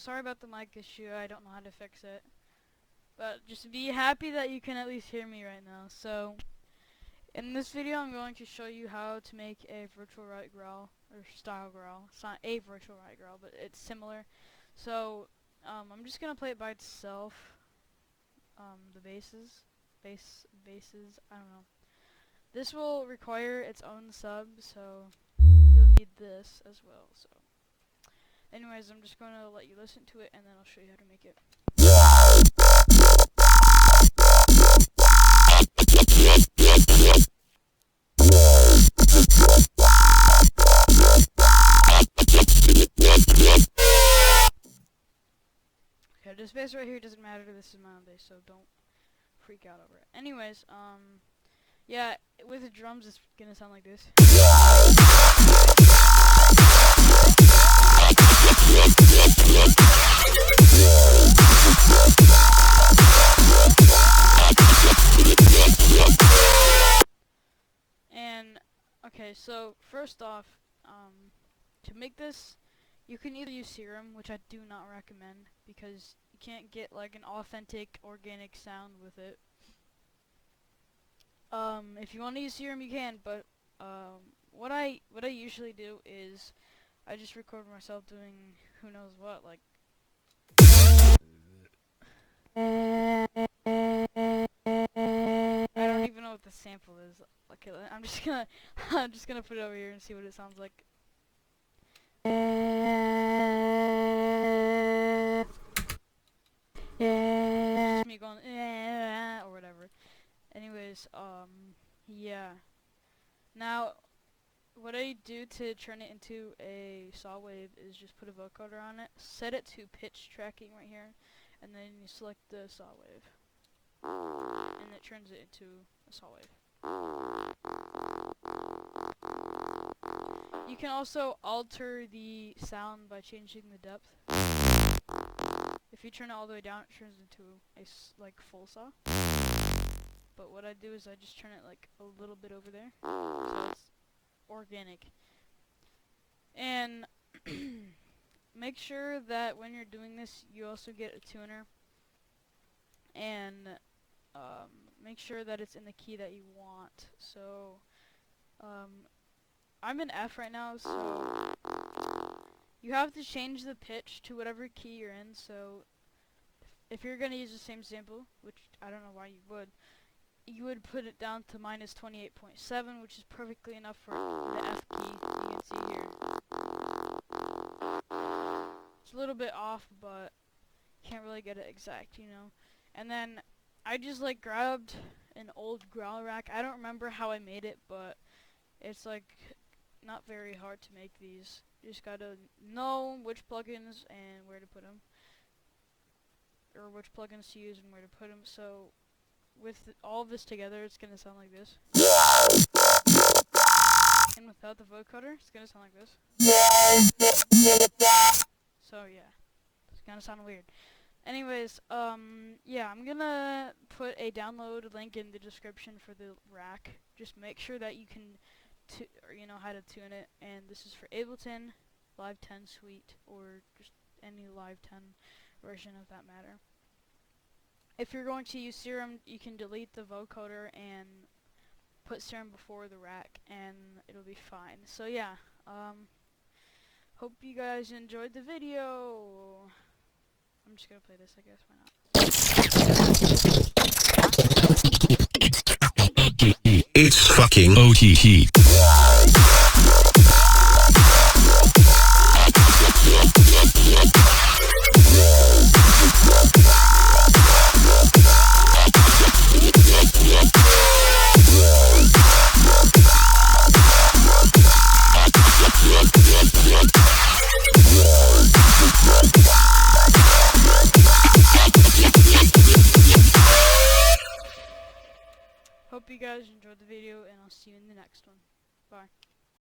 sorry about the mic issue. I don't know how to fix it. But just be happy that you can at least hear me right now. So, in this video, I'm going to show you how to make a virtual Riot Growl, or style Growl. It's not a virtual Riot Growl, but it's similar. So, I'm just going to play it by itself. The bases, I don't know. This will require its own sub, so you'll need this as well. So, anyways, I'm just going to let you listen to it, and then I'll show you how to make it. Okay, this bass right here doesn't matter. This is my own bass, so don't freak out over it. Anyways, yeah, with the drums, it's gonna sound like this. And okay, so first off, to make this, you can either use Serum, which I do not recommend because you can't get like an authentic organic sound with it. If you want to use Serum, you can, but what I usually do is I just record myself doing who knows what, like. I don't even know what the sample is. Okay, I'm just gonna put it over here and see what it sounds like. It's just me going or whatever. Anyways, yeah. Now, what I do to turn it into a saw wave is just put a vocoder on it, set it to pitch tracking right here, and then you select the saw wave, and it turns it into a saw wave. You can also alter the sound by changing the depth. If you turn it all the way down, it turns into a like full saw. But what I do is I just turn it like a little bit over there, so it's organic. And make sure that when you're doing this, you also get a tuner, and make sure that it's in the key that you want. So I'm in F right now, so you have to change the pitch to whatever key you're in. So if you're gonna use the same sample, which I don't know why you would put it down to minus 28.7, which is perfectly enough for the F key. You can see here. It's a little bit off, but can't really get it exact, you know. And then I just like grabbed an old Growl rack. I don't remember how I made it, but it's like not very hard to make these. You just gotta know which plugins and where to put them, or which plugins to use and where to put them. So with all of this together, it's gonna sound like this. And without the vocoder, it's gonna sound like this. So yeah, it's gonna sound weird. Anyways, yeah, I'm gonna put a download link in the description for the rack. Just make sure that you can, you know how to tune it. And this is for Ableton, Live 10 Suite, or just any Live 10 version of that matter. If you're going to use Serum, you can delete the vocoder and put Serum before the rack, and it'll be fine. So yeah, hope you guys enjoyed the video. I'm just gonna play this, I guess, why not? It's fucking OTT. Hope you guys enjoyed the video, and I'll see you in the next one. Bye.